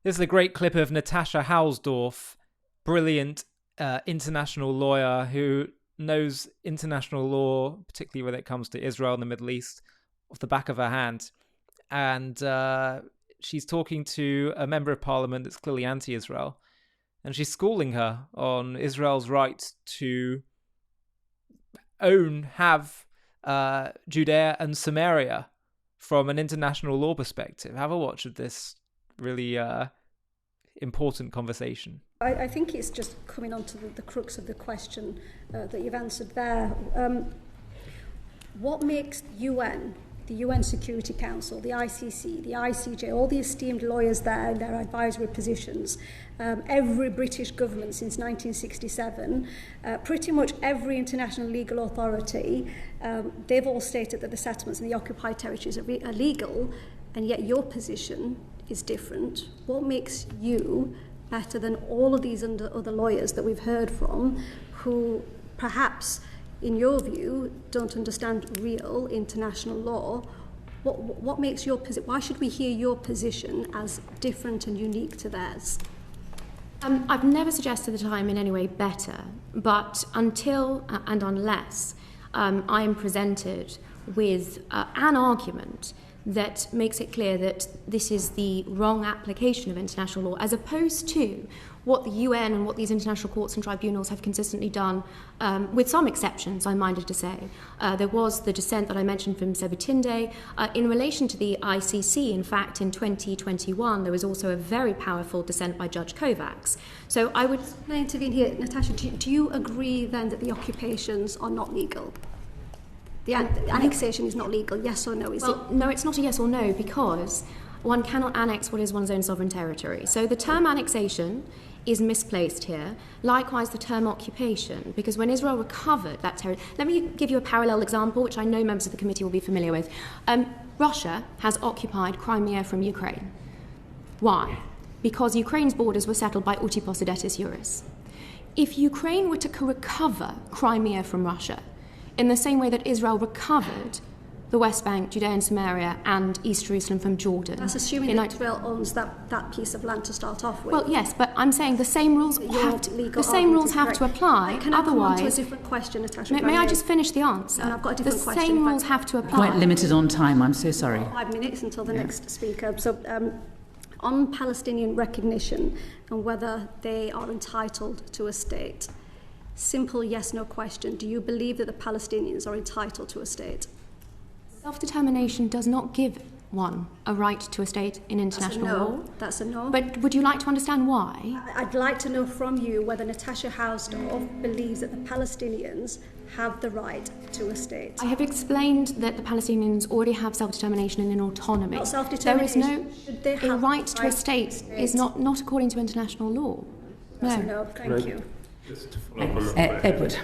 This is a great clip of Natasha Hausdorff, brilliant international lawyer who knows international law, particularly when it comes to Israel and the Middle East, off the back of her hand. And she's talking to a member of parliament that's clearly anti-Israel. And she's schooling her on Israel's right to have Judea and Samaria from an international law perspective. Have a watch of this really important conversation. I think it's just coming on to the crux of the question that you've answered there. What makes the UN Security Council, the ICC, the ICJ, all the esteemed lawyers there in their advisory positions, every British government since 1967, pretty much every international legal authority, they've all stated that the settlements in the occupied territories are legal, and yet your position is different. What makes you better than all of these other lawyers that we've heard from who perhaps, in your view, don't understand real international law? What makes your position? Why should we hear your position as different and unique to theirs? I've never suggested that I'm in any way better, but until and unless I am presented with an argument that makes it clear that this is the wrong application of international law, as opposed to what the UN and what these international courts and tribunals have consistently done, with some exceptions, I'm minded to say. There was the dissent that I mentioned from Sebutinde. In relation to the ICC, in fact, in 2021, there was also a very powerful dissent by Judge Kovacs. So I would... Can I intervene here? Natasha, do you agree then that the occupations are not legal? The annexation is not legal, yes or no? No, it's not a yes or no, because one cannot annex what is one's own sovereign territory. So the term annexation is misplaced here. Likewise, the term occupation, because when Israel recovered that territory... Let me give you a parallel example, which I know members of the committee will be familiar with. Russia has occupied Crimea from Ukraine. Why? Because Ukraine's borders were settled by uti possidetis juris. If Ukraine were to recover Crimea from Russia, in the same way that Israel recovered the West Bank, Judea and Samaria, and East Jerusalem from Jordan. That's assuming that Israel owns that piece of land to start off with. Well, yes, but I'm saying the same rules have to apply. Can I come on to a different question, Natasha? May I just finish the answer? And I've got a different question. The same rules have to apply. Quite limited on time, I'm so sorry. 5 minutes until the next speaker. So, on Palestinian recognition and whether they are entitled to a state, simple yes-no question. Do you believe that the Palestinians are entitled to a state? Self-determination does not give one a right to a state in international law. That's a no. But would you like to understand why? I'd like to know from you whether Natasha Hausdorff believes that the Palestinians have the right to a state. I have explained that the Palestinians already have self-determination and an autonomy. Not self-determination. There is no... A right to a state is not according to international law. That's a no. Thank you. Edward.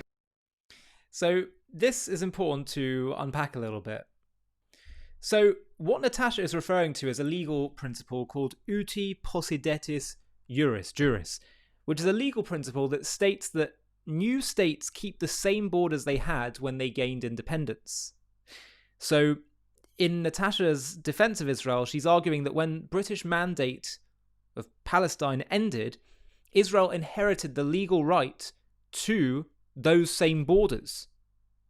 So this is important to unpack a little bit. So what Natasha is referring to is a legal principle called uti possidetis juris, which is a legal principle that states that new states keep the same borders they had when they gained independence. So in Natasha's defense of Israel, she's arguing that when British mandate of Palestine ended, Israel inherited the legal right to those same borders,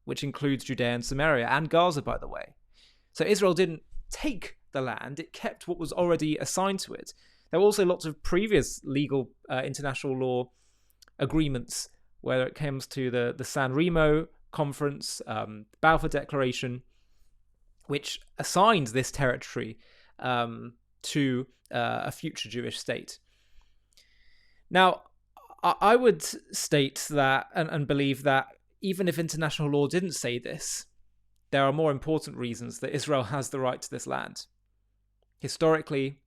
which includes Judea and Samaria and Gaza, by the way. So Israel didn't take the land, it kept what was already assigned to it. There were also lots of previous legal international law agreements, where it comes to the San Remo Conference, Balfour Declaration, which assigned this territory to a future Jewish state. Now, I would state that and believe that even if international law didn't say this, there are more important reasons that Israel has the right to this land. Historically,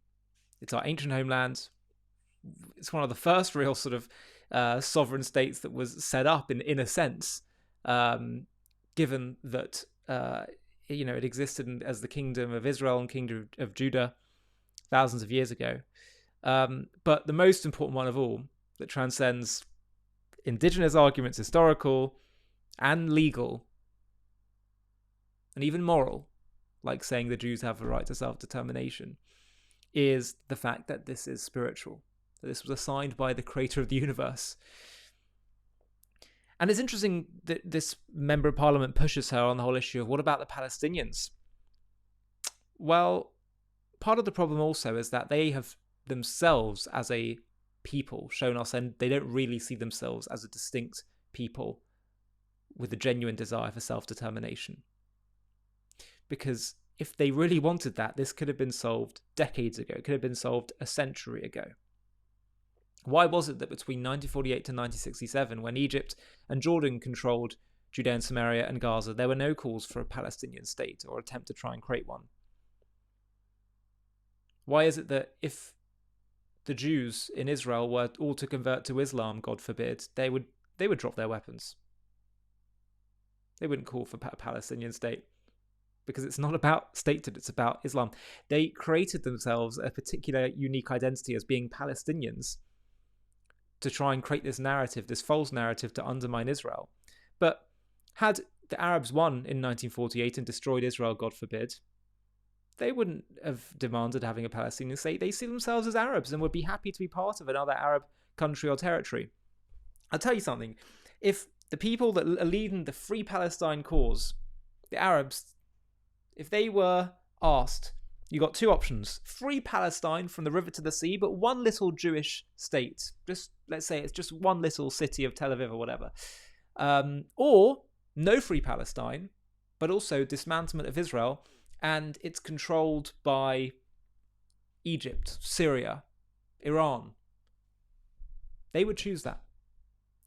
it's our ancient homeland. It's one of the first real sort of sovereign states that was set up in a sense, given that it existed as the kingdom of Israel and kingdom of Judah thousands of years ago. But the most important one of all, that transcends indigenous arguments, historical and legal, and even moral, like saying the Jews have a right to self-determination, is the fact that this is spiritual, that this was assigned by the creator of the universe. And it's interesting that this member of parliament pushes her on the whole issue of what about the Palestinians? Well, part of the problem also is that they have themselves as a people shown us, and they don't really see themselves as a distinct people with a genuine desire for self-determination. Because if they really wanted that, this could have been solved decades ago. It could have been solved a century ago. Why was it that between 1948 to 1967, when Egypt and Jordan controlled Judea and Samaria and Gaza, there were no calls for a Palestinian state or attempt to try and create one? Why is it that if the Jews in Israel were all to convert to Islam, God forbid, they would drop their weapons? They wouldn't call for a Palestinian state, because it's not about statehood, it's about Islam. They created themselves a particular unique identity as being Palestinians to try and create this narrative, this false narrative to undermine Israel. But had the Arabs won in 1948 and destroyed Israel, God forbid, they wouldn't have demanded having a Palestinian state. They see themselves as Arabs and would be happy to be part of another Arab country or territory. I'll tell you something. If the people that are leading the Free Palestine cause, the Arabs, if they were asked, you got two options: free Palestine from the river to the sea, but one little Jewish state. Just, let's say it's just one little city of Tel Aviv or whatever. Or no free Palestine, but also dismantlement of Israel, and it's controlled by Egypt, Syria, Iran. They would choose that,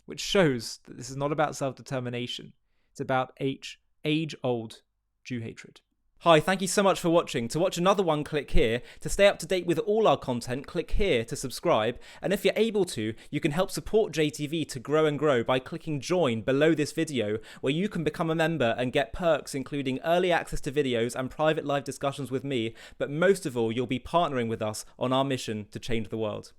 which shows that this is not about self-determination. It's about age-old Jew hatred. Hi, thank you so much for watching. To watch another one, click here. To stay up to date with all our content, click here to subscribe. And if you're able to, you can help support JTV to grow and grow by clicking join below this video, where you can become a member and get perks including early access to videos and private live discussions with me. But most of all, you'll be partnering with us on our mission to change the world.